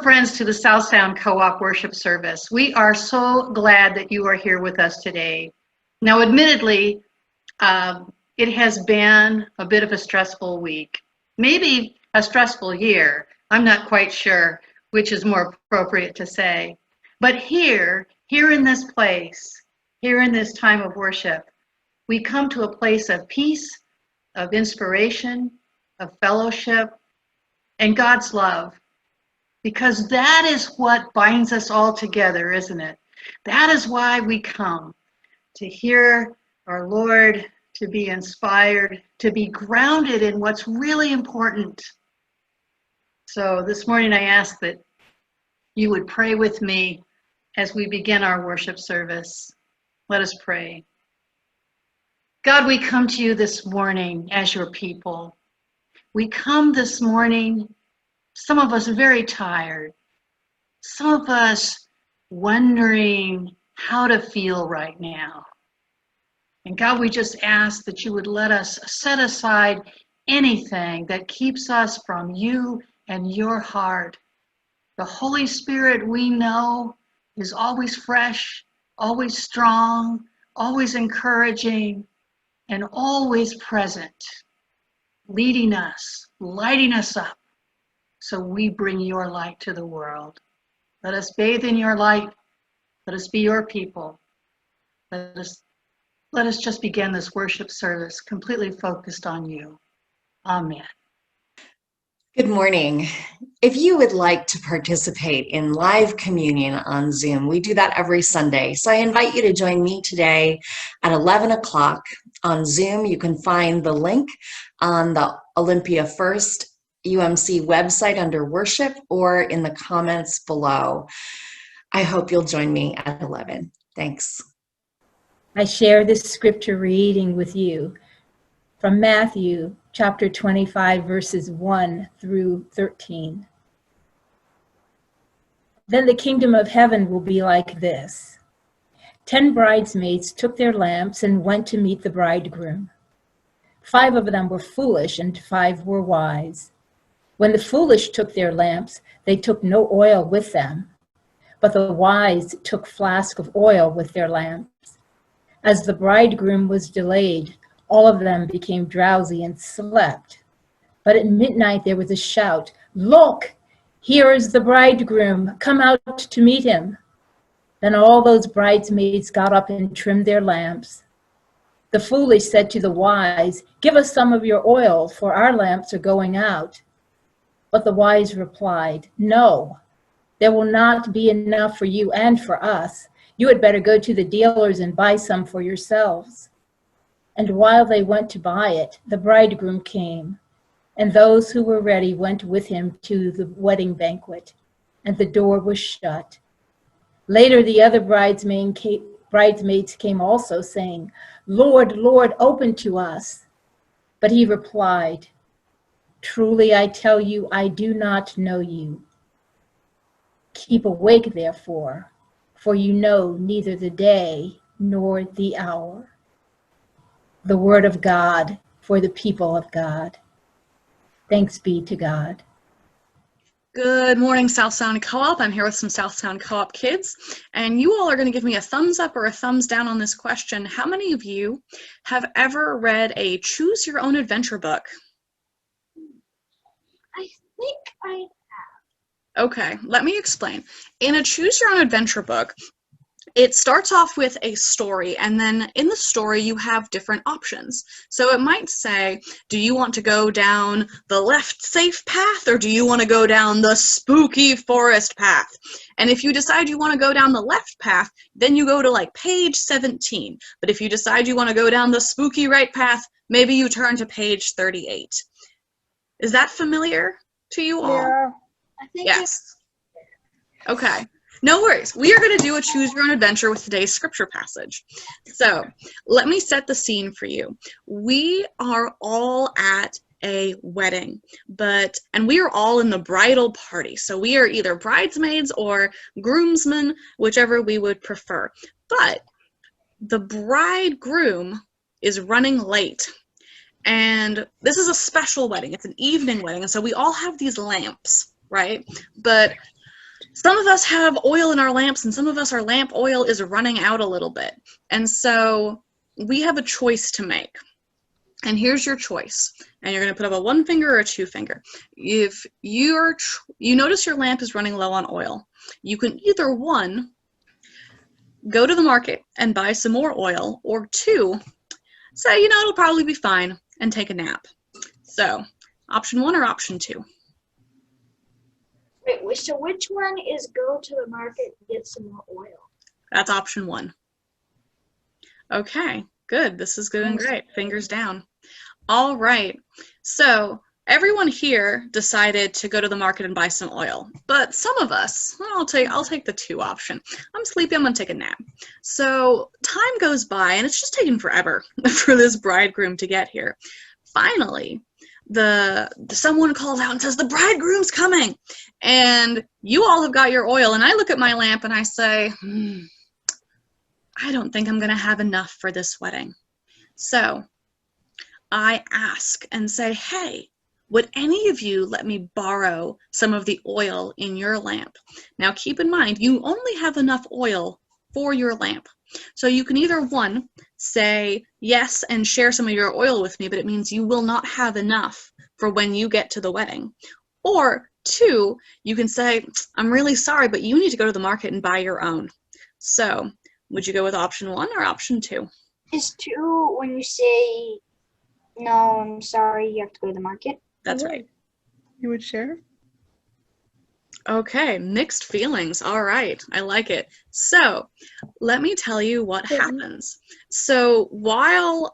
friends to the South Sound Co-op worship service. We are so glad that you are here with us today. Now, admittedly, it has been a bit of a stressful week, maybe a stressful year. I'm not quite sure which is more appropriate to say. But here in this place, here in this time of worship, we come to a place of peace, of inspiration, of fellowship, and God's love. Because that is what binds us all together, isn't it? That is why we come, to hear our Lord, to be inspired, to be grounded in what's really important. So this morning I ask that you would pray with me as we begin our worship service. Let us pray. God, we come to you this morning as your people. We come this morning, some of us very tired, some of us wondering how to feel right now. And God, we just ask that you would let us set aside anything that keeps us from you and your heart. The Holy Spirit, we know, is always fresh, always strong, always encouraging, and always present, leading us, lighting us up, so we bring your light to the world. Let us bathe in your light. Let us be your people. Let us just begin this worship service completely focused on you. Amen. Good morning. If you would like to participate in live communion on Zoom, we do that every Sunday. So I invite you to join me today at 11 o'clock on Zoom. You can find the link on the Olympia First UMC website under worship or in the comments below. I hope you'll join me at 11. Thanks. I share this scripture reading with you from Matthew chapter 25, verses 1 through 13. Then the kingdom of heaven will be like this. 10 bridesmaids took their lamps and went to meet the bridegroom. 5 of them were foolish and 5 were wise. When the foolish took their lamps, they took no oil with them, but the wise took flasks of oil with their lamps. As the bridegroom was delayed, all of them became drowsy and slept. But at midnight there was a shout, "Look, here is the bridegroom, come out to meet him." Then all those bridesmaids got up and trimmed their lamps. The foolish said to the wise, "Give us some of your oil, for our lamps are going out." But the wise replied, "No, there will not be enough for you and for us. You had better go to the dealers and buy some for yourselves." And while they went to buy it, the bridegroom came, and those who were ready went with him to the wedding banquet, and the door was shut. Later the other bridesmaids came also, saying, "Lord, Lord, open to us." But he replied, "Truly I tell you, I do not know you. Keep awake, therefore, for you know neither the day nor the hour." The word of God for the people of God. Thanks be to God. Good morning, South Sound Co-op. I'm here with some South Sound Co-op kids, and you all are going to give me a thumbs up or a thumbs down on this question. How many of you have ever read a Choose Your Own Adventure book? I think I have. Okay, let me explain. In a Choose Your Own Adventure book, it starts off with a story, and then in the story you have different options. So it might say, do you want to go down the left safe path, or do you want to go down the spooky forest path? And if you decide you want to go down the left path, then you go to like page 17. But if you decide you want to go down the spooky right path, maybe you turn to page 38. Is that familiar to you all? Yeah. I think Yes. Okay. No worries. We are going to do a Choose Your Own Adventure with today's scripture passage. So let me set the scene for you. We are all at a wedding, and we are all in the bridal party. So we are either bridesmaids or groomsmen, whichever we would prefer. But the bridegroom is running late. And this is a special wedding. It's an evening wedding. And so we all have these lamps, right? But some of us have oil in our lamps, and some of us, our lamp oil is running out a little bit. And so we have a choice to make. And here's your choice. And you're going to put up a 1 finger or a 2 finger. If you notice your lamp is running low on oil, you can either 1, go to the market and buy some more oil, or 2, say, you know, it'll probably be fine and take a nap. So option 1 or option 2? Wait, so which one is go to the market and get some more oil? That's option 1. Okay, good. This is going great. Fingers down. All right. So everyone here decided to go to the market and buy some oil, but some of us, I'll take the 2 option. I'm sleepy, I'm gonna take a nap. So time goes by and it's just taking forever for this bridegroom to get here. Finally, someone calls out and says, the bridegroom's coming. And you all have got your oil, and I look at my lamp and I say, I don't think I'm gonna have enough for this wedding. So I ask and say, hey, would any of you let me borrow some of the oil in your lamp? Now keep in mind, you only have enough oil for your lamp. So you can either 1, say yes and share some of your oil with me, but it means you will not have enough for when you get to the wedding. Or 2, you can say, I'm really sorry, but you need to go to the market and buy your own. So would you go with option 1 or option 2? Is 2 when you say, no, I'm sorry, you have to go to the market? That's right. You would share? Okay, mixed feelings. All right, I like it. So let me tell you what happens. So while,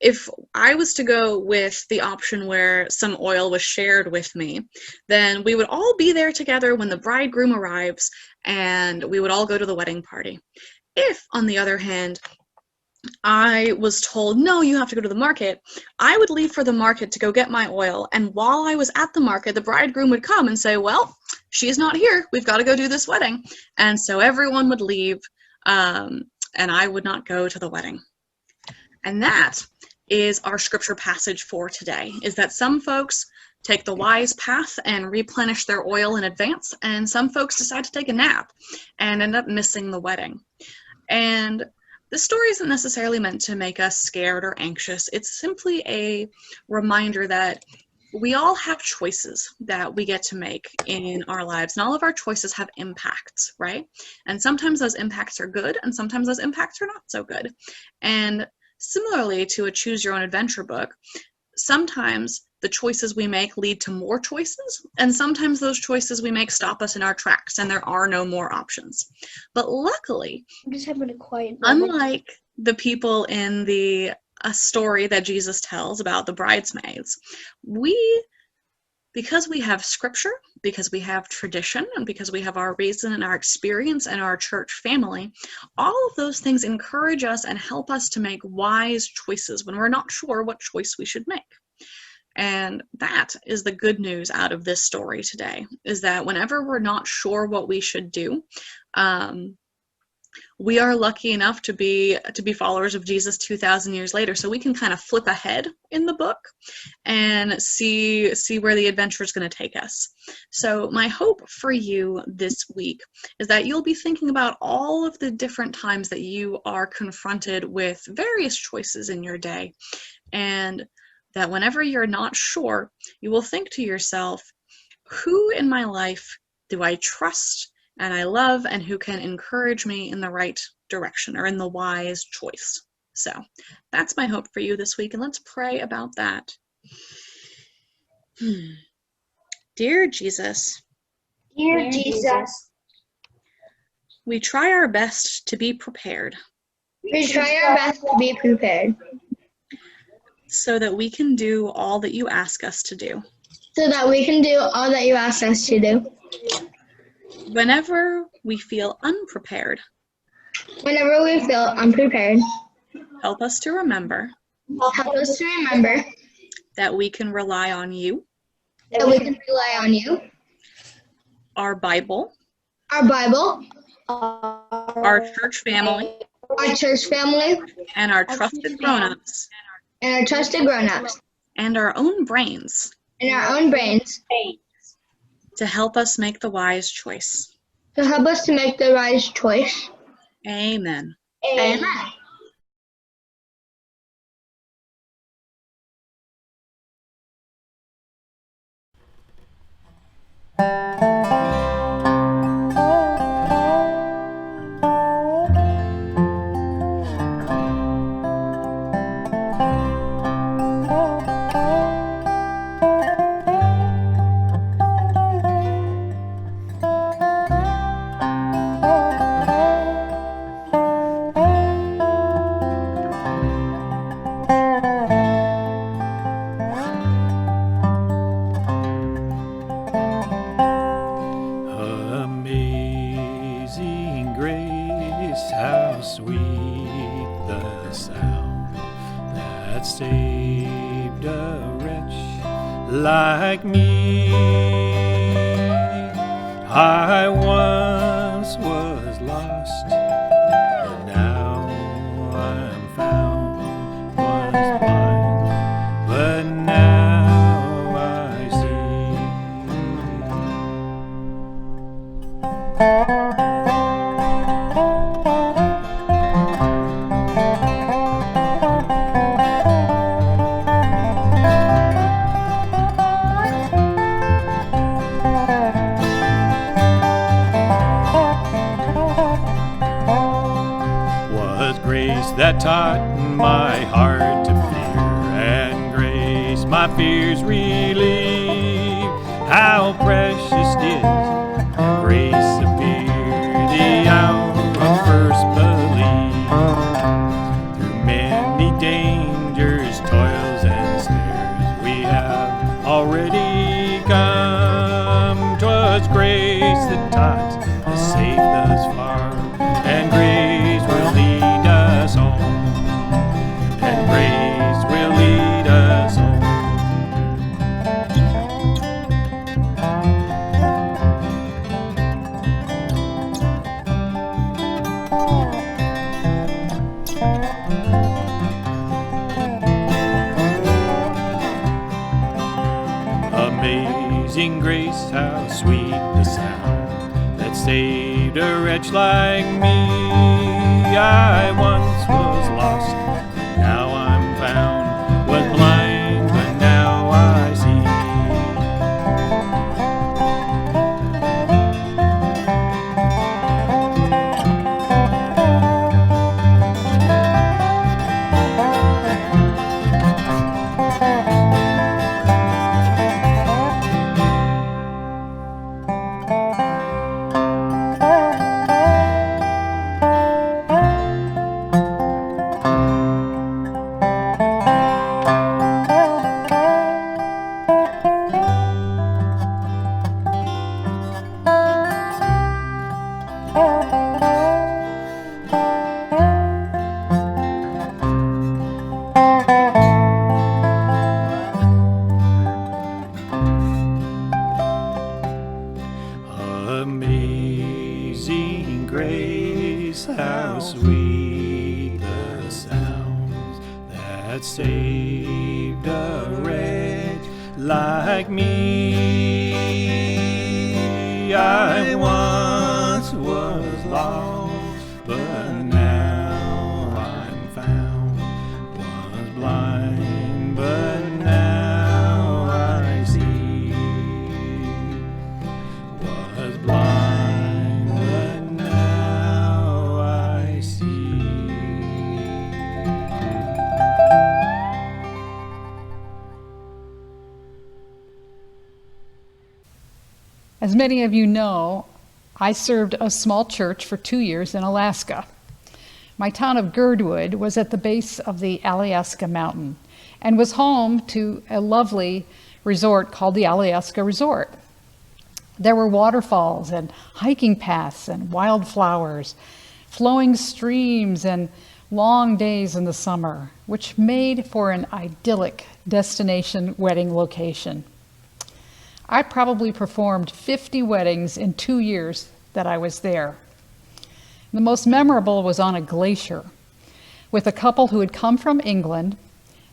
if I was to go with the option where some oil was shared with me, then we would all be there together when the bridegroom arrives, and we would all go to the wedding party. If, on the other hand, I was told, no, you have to go to the market, I would leave for the market to go get my oil, and while I was at the market, the bridegroom would come and say, well, she's not here, we've got to go do this wedding. And so everyone would leave, and I would not go to the wedding. And that is our scripture passage for today, is that some folks take the wise path and replenish their oil in advance, and some folks decide to take a nap and end up missing the wedding. And this story isn't necessarily meant to make us scared or anxious. It's simply a reminder that we all have choices that we get to make in our lives, and all of our choices have impacts, right? And sometimes those impacts are good, and sometimes those impacts are not so good. And similarly to a choose your own adventure book, sometimes the choices we make lead to more choices, and sometimes those choices we make stop us in our tracks and there are no more options. But luckily, I'm just having a quiet moment. Unlike the people in the story that Jesus tells about the bridesmaids, because we have scripture, because we have tradition, and because we have our reason and our experience and our church family, all of those things encourage us and help us to make wise choices when we're not sure what choice we should make. And that is the good news out of this story today, is that whenever we're not sure what we should do, we are lucky enough to be followers of Jesus 2,000 years later. So we can kind of flip ahead in the book and see where the adventure is going to take us. So my hope for you this week is that you'll be thinking about all of the different times that you are confronted with various choices in your day, and that whenever you're not sure, you will think to yourself, who in my life do I trust and I love, and who can encourage me in the right direction or in the wise choice? So that's my hope for you this week, and let's pray about that. Dear Jesus, Dear Jesus, we try our best to be prepared We try our best to be prepared so that we can do all that you ask us to do. so that we can do all that you ask us to do. Whenever we feel unprepared, Whenever we feel unprepared, help us to remember help us to remember that we can rely on you, that we can rely on you, our Bible, our Bible, our church family, our church family, and our trusted grown-ups, and our trusted grown-ups, and our own brains, and our own brains, to help us make the wise choice. to help us to make the right choice. Amen. Amen. Amazing grace, how sweet the sound that saved a wretch like me. I once was lost, but now I'm found. Was blind, but now I see. Was grace that taught my heart to fear, and grace my fears relieved. How precious did grace appear the hour of first belief. Through many dangers, toils, and snares we have already come. 'Twas grace that taught us safe thus far, and grace will lead us home, and grace will lead us home. Amazing grace, how sweet the sound that saved a wretch like me. I once was lost, now I'm found. Was blind, but now I see. Amazing grace, how sweet the sounds that saved a wretch like me. I once was lost, but now I'm found. Was blind, but now I see. Was blind, but now I see. As many of you know, I served a small church for 2 years in Alaska. My town of Girdwood was at the base of the Alyeska Mountain and was home to a lovely resort called the Alyeska Resort. There were waterfalls and hiking paths and wildflowers, flowing streams and long days in the summer, which made for an idyllic destination wedding location. I probably performed 50 weddings in 2 years that I was there. The most memorable was on a glacier with a couple who had come from England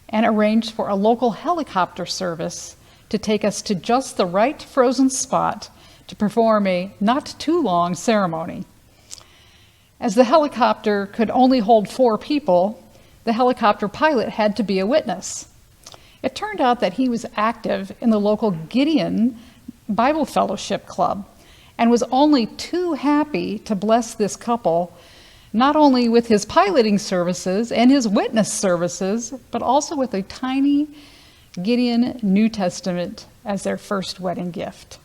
and arranged for a local helicopter service to take us to just the right frozen spot to perform a not too long ceremony. As the helicopter could only hold 4 people, the helicopter pilot had to be a witness. It turned out that he was active in the local Gideon Bible Fellowship Club and was only too happy to bless this couple, not only with his piloting services and his witness services, but also with a tiny Gideon New Testament as their first wedding gift.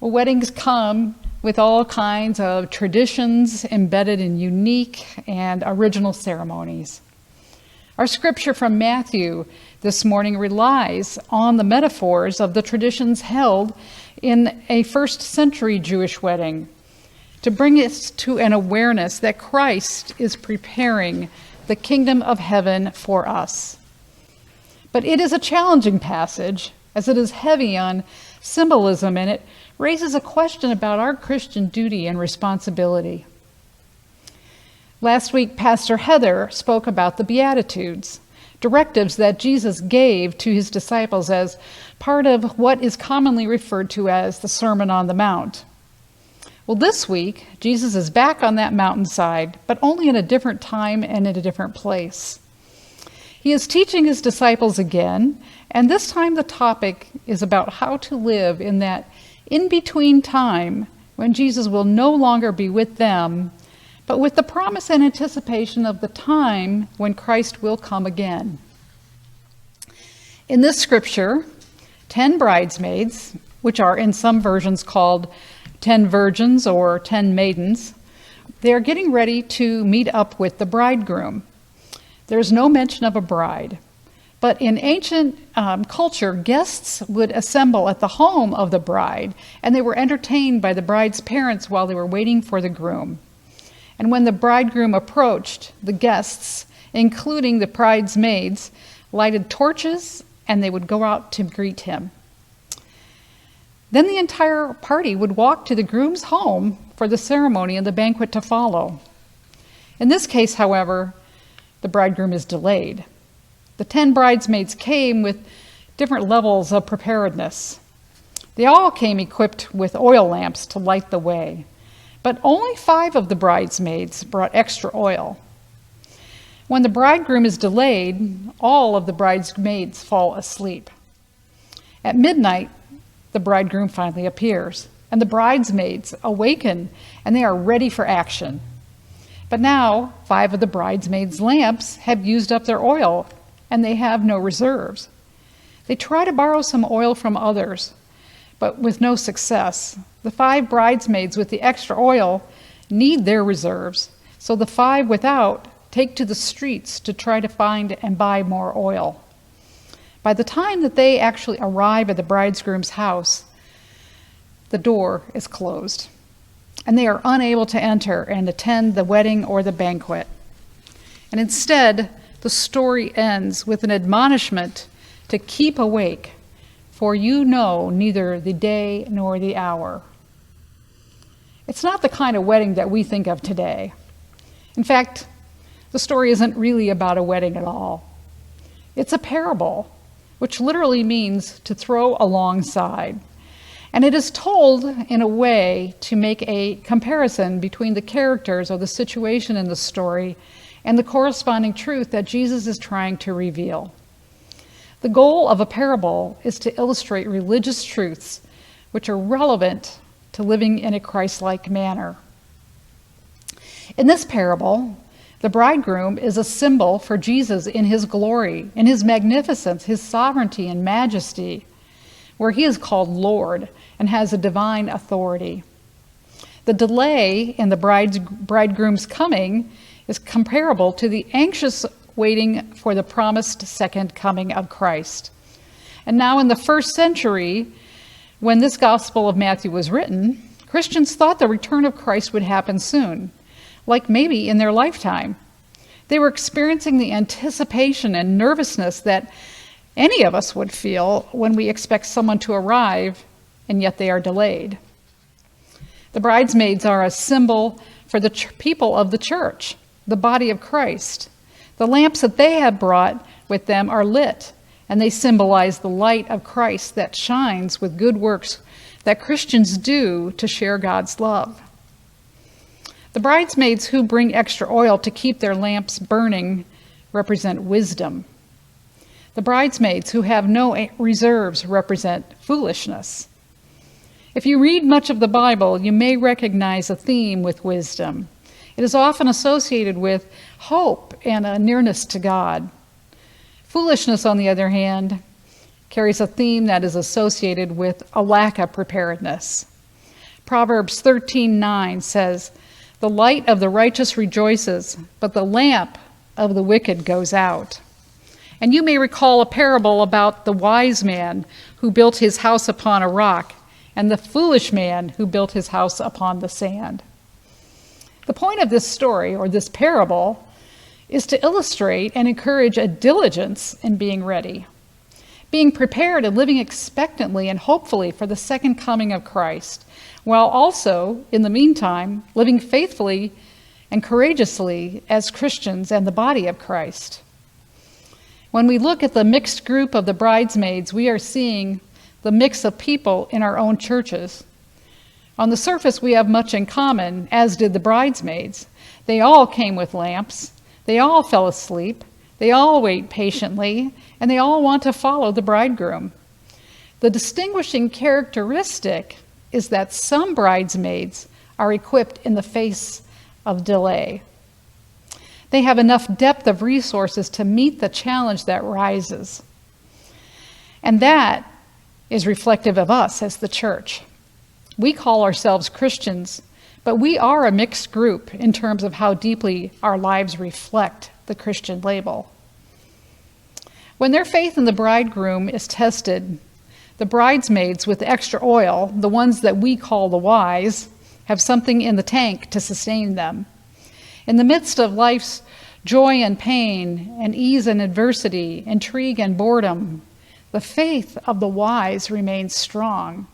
Well, weddings come with all kinds of traditions embedded in unique and original ceremonies. Our scripture from Matthew this morning relies on the metaphors of the traditions held in a first century Jewish wedding to bring us to an awareness that Christ is preparing the kingdom of heaven for us. But it is a challenging passage, as it is heavy on symbolism, and it raises a question about our Christian duty and responsibility. Last week, Pastor Heather spoke about the Beatitudes, directives that Jesus gave to his disciples as part of what is commonly referred to as the Sermon on the Mount. Well, this week, Jesus is back on that mountainside, but only in a different time and in a different place. He is teaching his disciples again, and this time the topic is about how to live in that in-between time when Jesus will no longer be with them, but with the promise and anticipation of the time when Christ will come again. In this scripture, 10 bridesmaids, which are in some versions called 10 virgins or 10 maidens, they are getting ready to meet up with the bridegroom. There's no mention of a bride. But in ancient culture, guests would assemble at the home of the bride, and they were entertained by the bride's parents while they were waiting for the groom. And when the bridegroom approached, the guests, including the bridesmaids, lighted torches, and they would go out to greet him. Then the entire party would walk to the groom's home for the ceremony and the banquet to follow. In this case, however, the bridegroom is delayed. The 10 bridesmaids came with different levels of preparedness. They all came equipped with oil lamps to light the way, but only 5 of the bridesmaids brought extra oil. When the bridegroom is delayed, all of the bridesmaids fall asleep. At midnight, the bridegroom finally appears, and the bridesmaids awaken, and they are ready for action. But now, 5 of the bridesmaids' lamps have used up their oil, and they have no reserves. They try to borrow some oil from others, but with no success. The 5 bridesmaids with the extra oil need their reserves, so the 5 without take to the streets to try to find and buy more oil. By the time that they actually arrive at the bridegroom's house, the door is closed, and they are unable to enter and attend the wedding or the banquet. And instead, the story ends with an admonishment to keep awake, for you know neither the day nor the hour. It's not the kind of wedding that we think of today. In fact, the story isn't really about a wedding at all. It's a parable, which literally means to throw alongside. And it is told in a way to make a comparison between the characters or the situation in the story and the corresponding truth that Jesus is trying to reveal. The goal of a parable is to illustrate religious truths which are relevant to living in a Christ-like manner. In this parable, the bridegroom is a symbol for Jesus in his glory, in his magnificence, his sovereignty and majesty, where he is called Lord and has a divine authority. The delay in the bridegroom's coming is comparable to the anxious waiting for the promised second coming of Christ. And now in the first century, when this Gospel of Matthew was written, Christians thought the return of Christ would happen soon, like maybe in their lifetime. They were experiencing the anticipation and nervousness that any of us would feel when we expect someone to arrive, and yet they are delayed. The bridesmaids are a symbol for the people of the church, the body of Christ. The lamps that they have brought with them are lit, and they symbolize the light of Christ that shines with good works that Christians do to share God's love. The bridesmaids who bring extra oil to keep their lamps burning represent wisdom. The bridesmaids who have no reserves represent foolishness. If you read much of the Bible, you may recognize a theme with wisdom. It is often associated with hope and a nearness to God. Foolishness, on the other hand, carries a theme that is associated with a lack of preparedness. Proverbs 13:9 says, "The light of the righteous rejoices, but the lamp of the wicked goes out." And you may recall a parable about the wise man who built his house upon a rock and the foolish man who built his house upon the sand. The point of this story, or this parable, is to illustrate and encourage a diligence in being ready, being prepared and living expectantly and hopefully for the second coming of Christ, while also, in the meantime, living faithfully and courageously as Christians and the body of Christ. When we look at the mixed group of the bridesmaids, we are seeing the mix of people in our own churches. On the surface, we have much in common, as did the bridesmaids. They all came with lamps. They all fell asleep. They all wait patiently, and they all want to follow the bridegroom. The distinguishing characteristic is that some bridesmaids are equipped in the face of delay. They have enough depth of resources to meet the challenge that rises. And that is reflective of us as the church. We call ourselves Christians, but we are a mixed group in terms of how deeply our lives reflect the Christian label. When their faith in the bridegroom is tested, the bridesmaids with extra oil, the ones that we call the wise, have something in the tank to sustain them. In the midst of life's joy and pain, and ease and adversity, intrigue and boredom, the faith of the wise remains strong.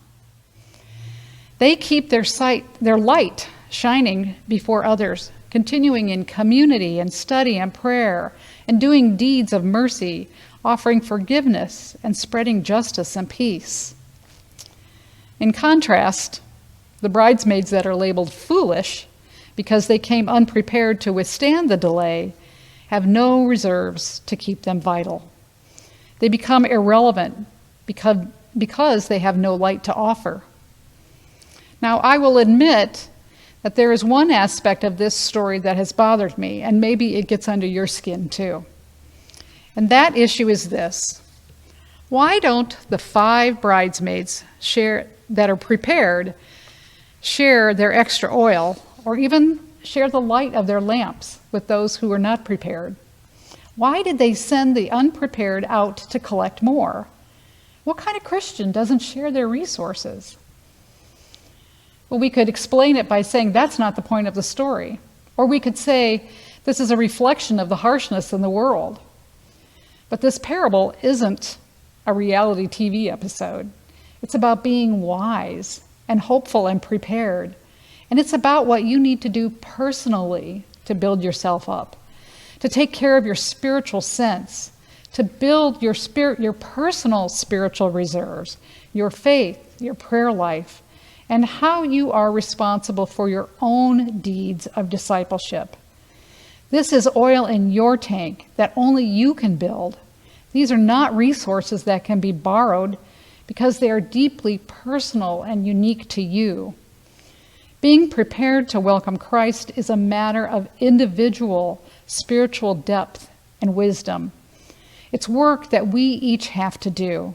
They keep their light shining before others, continuing in community and study and prayer, and doing deeds of mercy, offering forgiveness and spreading justice and peace. In contrast, the bridesmaids that are labeled foolish because they came unprepared to withstand the delay have no reserves to keep them vital. They become irrelevant because they have no light to offer. Now, I will admit that there is one aspect of this story that has bothered me, and maybe it gets under your skin too. And that issue is this: why don't the 5 bridesmaids that are prepared share their extra oil, or even share the light of their lamps with those who are not prepared? Why did they send the unprepared out to collect more? What kind of Christian doesn't share their resources? Well, we could explain it by saying that's not the point of the story. Or we could say this is a reflection of the harshness in the world. But this parable isn't a reality TV episode. It's about being wise and hopeful and prepared. And it's about what you need to do personally to build yourself up, to take care of your spiritual sense, to build your personal spiritual reserves, your faith, your prayer life, and how you are responsible for your own deeds of discipleship. This is oil in your tank that only you can build. These are not resources that can be borrowed because they are deeply personal and unique to you. Being prepared to welcome Christ is a matter of individual spiritual depth and wisdom. It's work that we each have to do.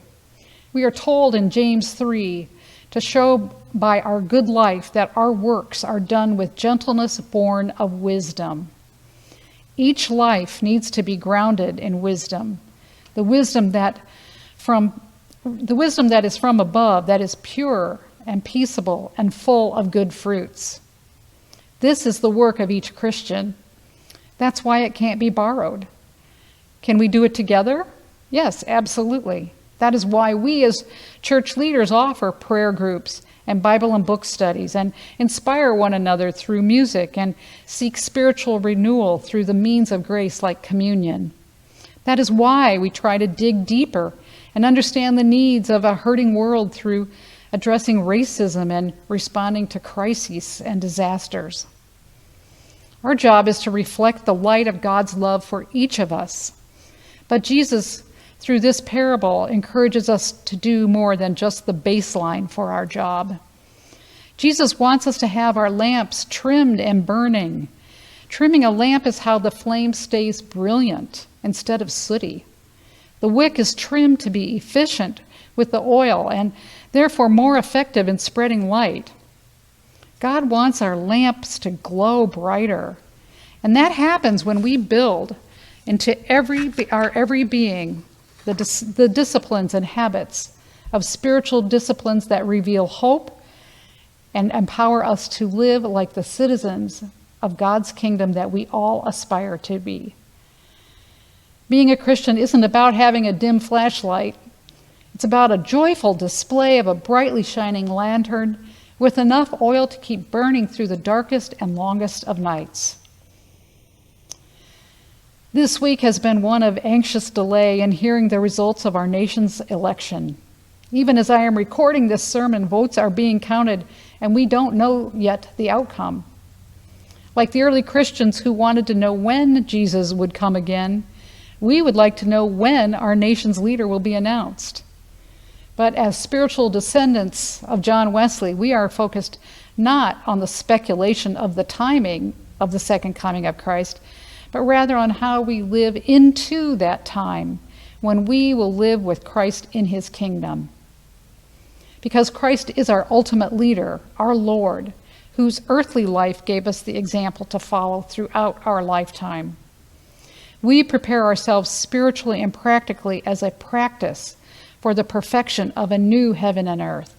We are told in James 3 to show by our good life that our works are done with gentleness born of wisdom. Each life needs to be grounded in wisdom, the wisdom that is from above, that is pure and peaceable and full of good fruits. This is the work of each Christian. That's why it can't be borrowed. Can we do it together? Yes, absolutely. That is why we as church leaders offer prayer groups and Bible and book studies and inspire one another through music and seek spiritual renewal through the means of grace like communion. That is why we try to dig deeper and understand the needs of a hurting world through addressing racism and responding to crises and disasters. Our job is to reflect the light of God's love for each of us. But Jesus, through this parable, encourages us to do more than just the baseline for our job. Jesus wants us to have our lamps trimmed and burning. Trimming a lamp is how the flame stays brilliant instead of sooty. The wick is trimmed to be efficient with the oil and therefore more effective in spreading light. God wants our lamps to glow brighter, and that happens when we build into our every being the disciplines and habits of spiritual disciplines that reveal hope and empower us to live like the citizens of God's kingdom that we all aspire to be. Being a Christian isn't about having a dim flashlight. It's about a joyful display of a brightly shining lantern with enough oil to keep burning through the darkest and longest of nights. This week has been one of anxious delay in hearing the results of our nation's election. Even as I am recording this sermon, votes are being counted, and we don't know yet the outcome. Like the early Christians who wanted to know when Jesus would come again, we would like to know when our nation's leader will be announced. But as spiritual descendants of John Wesley, we are focused not on the speculation of the timing of the second coming of Christ, but rather on how we live into that time when we will live with Christ in his kingdom. Because Christ is our ultimate leader, our Lord, whose earthly life gave us the example to follow throughout our lifetime. We prepare ourselves spiritually and practically as a practice for the perfection of a new heaven and earth.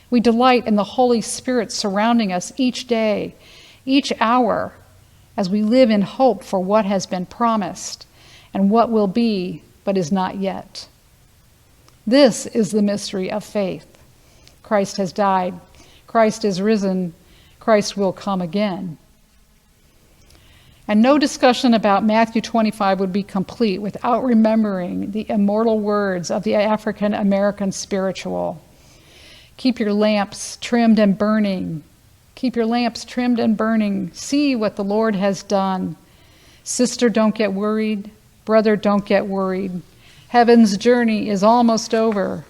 We delight in the Holy Spirit surrounding us each day, each hour, as we live in hope for what has been promised and what will be but is not yet. This is the mystery of faith. Christ has died. Christ is risen. Christ will come again. And no discussion about Matthew 25 would be complete without remembering the immortal words of the African American spiritual. Keep your lamps trimmed and burning. Keep your lamps trimmed and burning. See what the Lord has done. Sister, don't get worried. Brother, don't get worried. Heaven's journey is almost over.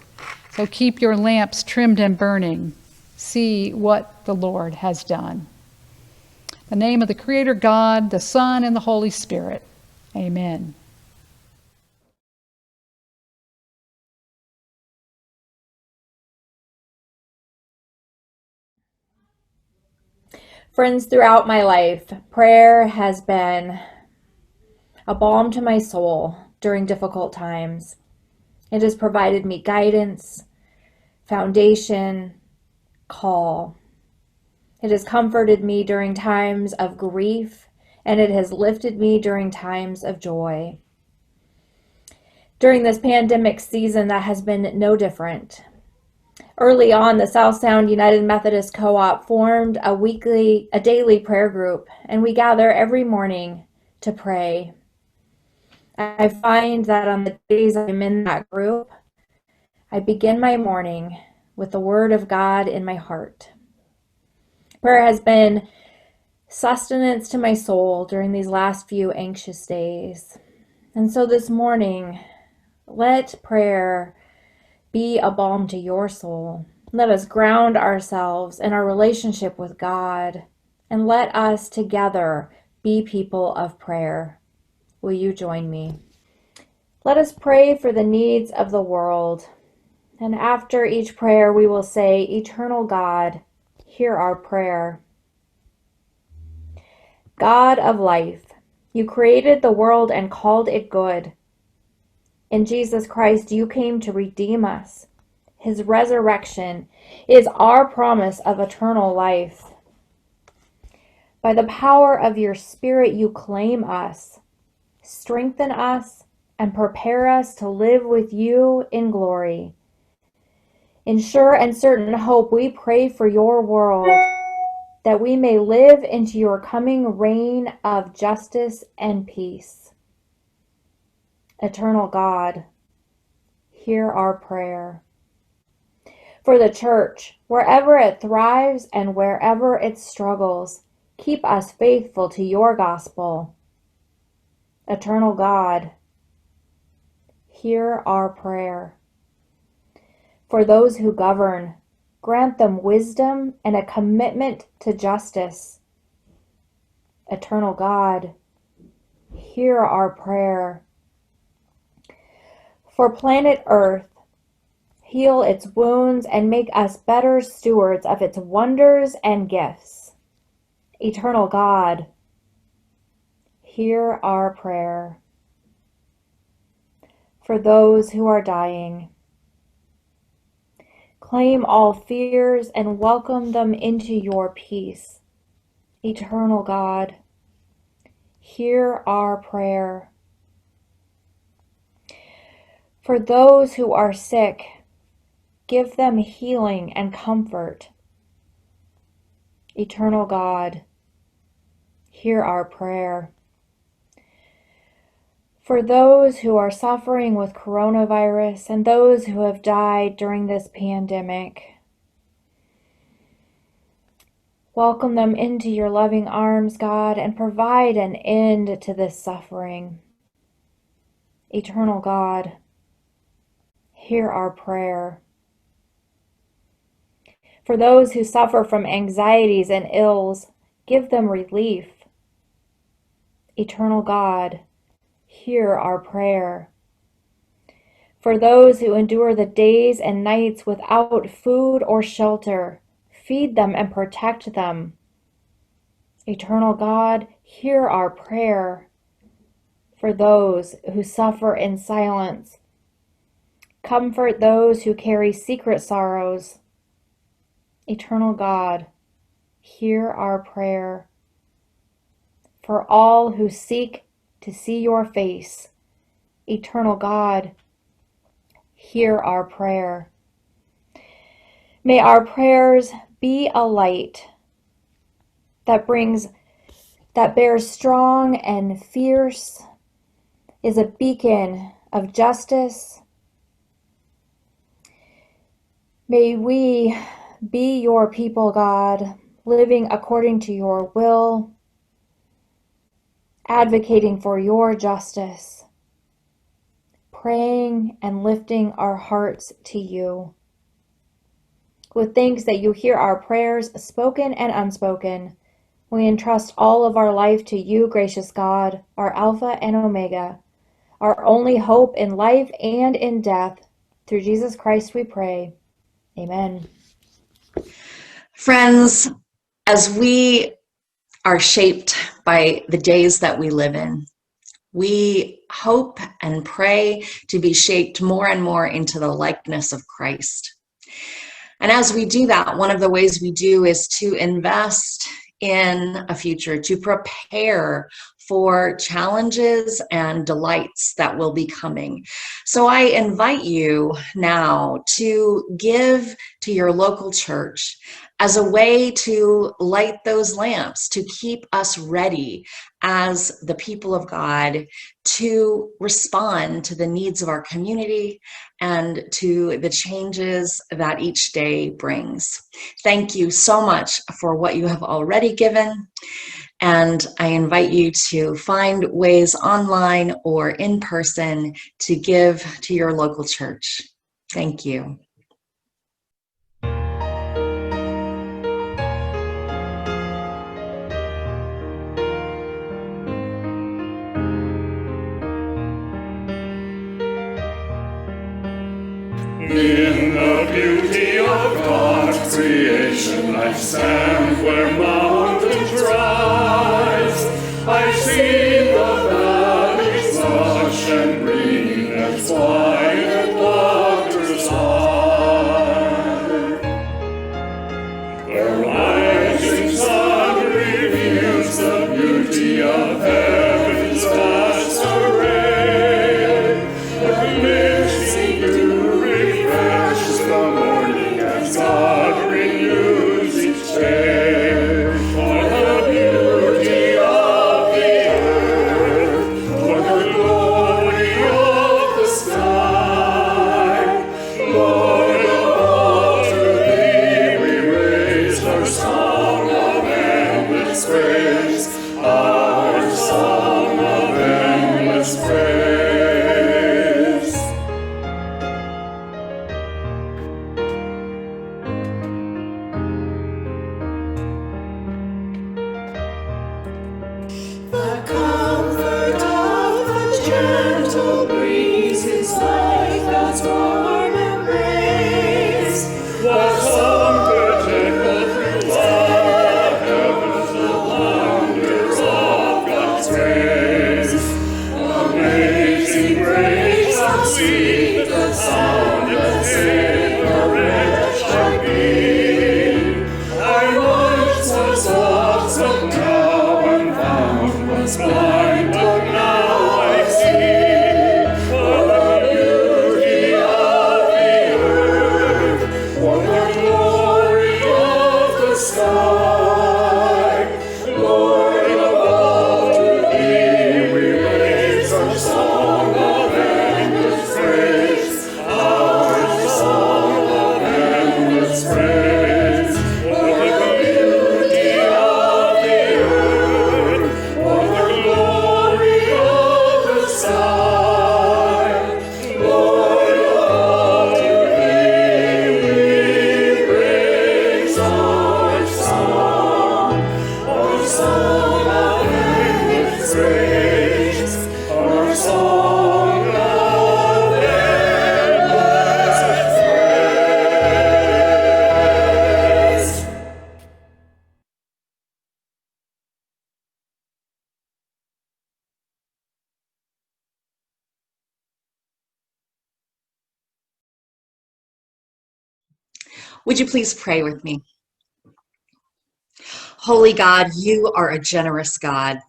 So keep your lamps trimmed and burning. See what the Lord has done. In the name of the Creator God, the Son, and the Holy Spirit. Amen. Friends, throughout my life, prayer has been a balm to my soul during difficult times. It has provided me guidance, foundation, call. It has comforted me during times of grief, and it has lifted me during times of joy. During this pandemic season, that has been no different. Early on, the South Sound United Methodist Co-op formed a daily prayer group, and we gather every morning to pray. I find that on the days I'm in that group, I begin my morning with the Word of God in my heart. Prayer has been sustenance to my soul during these last few anxious days. And so this morning, let prayer be a balm to your soul. Let us ground ourselves in our relationship with God, and let us together be people of prayer. Will you join me? Let us pray for the needs of the world. And after each prayer, we will say, Eternal God, hear our prayer. God of life, you created the world and called it good. In Jesus Christ, you came to redeem us. His resurrection is our promise of eternal life. By the power of your Spirit, you claim us, strengthen us, and prepare us to live with you in glory. In sure and certain hope, we pray for your world, that we may live into your coming reign of justice and peace. Eternal God, hear our prayer. For the church, wherever it thrives and wherever it struggles, keep us faithful to your gospel. Eternal God, hear our prayer. For those who govern, grant them wisdom and a commitment to justice. Eternal God, hear our prayer. For planet Earth, heal its wounds and make us better stewards of its wonders and gifts. Eternal God, hear our prayer. For those who are dying, claim all fears and welcome them into your peace. Eternal God, hear our prayer. For those who are sick, give them healing and comfort. Eternal God, hear our prayer. For those who are suffering with coronavirus and those who have died during this pandemic, welcome them into your loving arms, God, and provide an end to this suffering. Eternal God, hear our prayer. For those who suffer from anxieties and ills, give them relief. Eternal God, hear our prayer. For those who endure the days and nights without food or shelter, feed them and protect them. Eternal God, hear our prayer. For those who suffer in silence, comfort those who carry secret sorrows. Eternal God, hear our prayer. For all who seek to see your face, eternal God, hear our prayer. May our prayers be a light that bears strong and fierce, is a beacon of justice. May we be your people, God, living according to your will, advocating for your justice, praying and lifting our hearts to you. With thanks that you hear our prayers, spoken and unspoken, we entrust all of our life to you, gracious God, our Alpha and Omega, our only hope in life and in death. Through Jesus Christ we pray. Amen. Friends, as we are shaped by the days that we live in, we hope and pray to be shaped more and more into the likeness of Christ. And as we do that, one of the ways we do is to invest in a future, to prepare for challenges and delights that will be coming. So I invite you now to give to your local church as a way to light those lamps, to keep us ready as the people of God to respond to the needs of our community and to the changes that each day brings. Thank you so much for what you have already given. And I invite you to find ways online or in person to give to your local church. Thank you. In the beauty of God's creation, I stand where mountains rise. I see the valleys lush and green as quiet waters high. The rising sun reveals the beauty of heaven's vast array. The misty dew refreshes the morning as God renews each day. Would you please pray with me? Holy God, you are a generous God.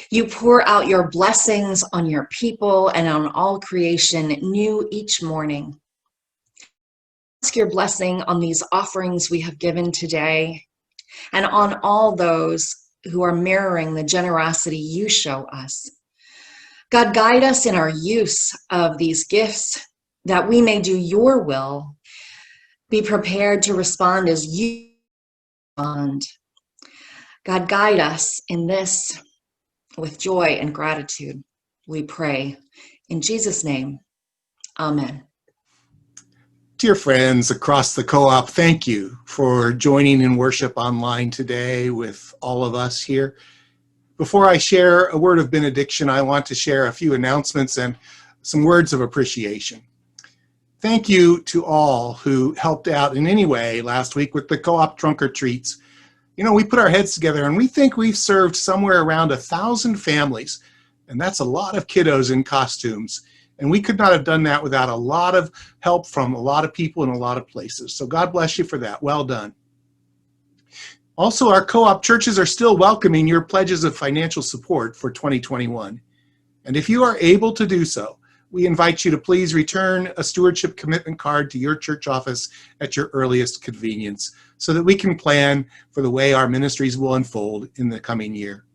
You pour out your blessings on your people and on all creation new each morning. Ask your blessing on these offerings we have given today and on all those who are mirroring the generosity you show us. God, guide us in our use of these gifts that we may do your will, be prepared to respond as you respond. God, guide us in this with joy and gratitude, we pray. In Jesus' name, amen. Dear friends across the co-op, thank you for joining in worship online today with all of us here. Before I share a word of benediction, I want to share a few announcements and some words of appreciation. Thank you to all who helped out in any way last week with the co-op trunk or treats. You know, we put our heads together and we think we've served somewhere around 1,000 families, and that's a lot of kiddos in costumes. And we could not have done that without a lot of help from a lot of people in a lot of places. So God bless you for that. Well done. Also, our co-op churches are still welcoming your pledges of financial support for 2021. And if you are able to do so, we invite you to please return a stewardship commitment card to your church office at your earliest convenience so that we can plan for the way our ministries will unfold in the coming year.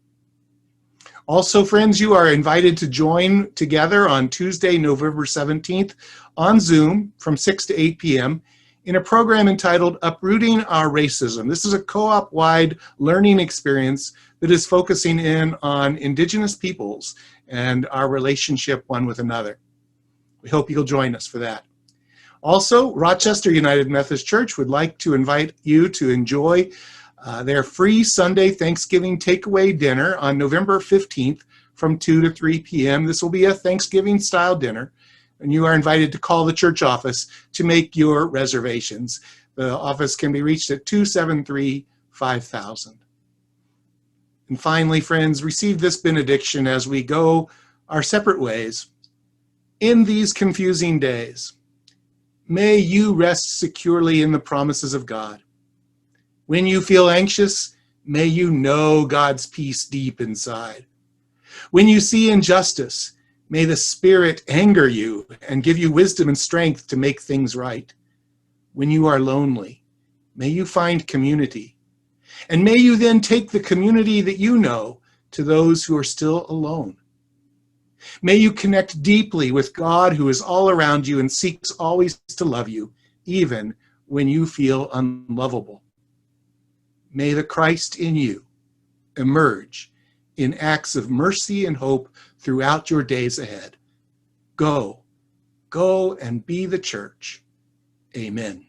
Also, friends, you are invited to join together on Tuesday, November 17th on Zoom from 6 to 8 p.m. in a program entitled Uprooting Our Racism. This is a co-op-wide learning experience that is focusing in on Indigenous peoples and our relationship one with another. We hope you'll join us for that. Also, Rochester United Methodist Church would like to invite you to enjoy their free Sunday Thanksgiving takeaway dinner on November 15th from 2 to 3 p.m. This will be a Thanksgiving-style dinner, and you are invited to call the church office to make your reservations. The office can be reached at 273-5000. And finally, friends, receive this benediction as we go our separate ways. In these confusing days, may you rest securely in the promises of God. When you feel anxious, may you know God's peace deep inside. When you see injustice, may the Spirit anger you and give you wisdom and strength to make things right. When you are lonely, may you find community. And may you then take the community that you know to those who are still alone. May you connect deeply with God who is all around you and seeks always to love you, even when you feel unlovable. May the Christ in you emerge in acts of mercy and hope throughout your days ahead. Go and be the church. Amen.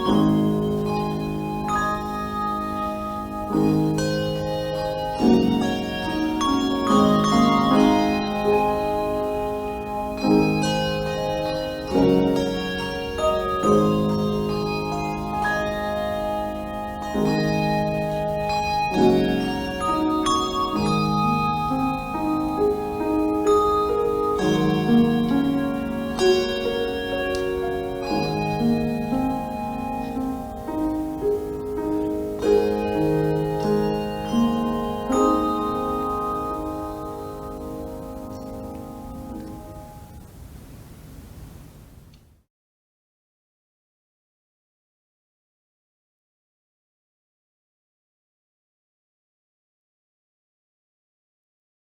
you.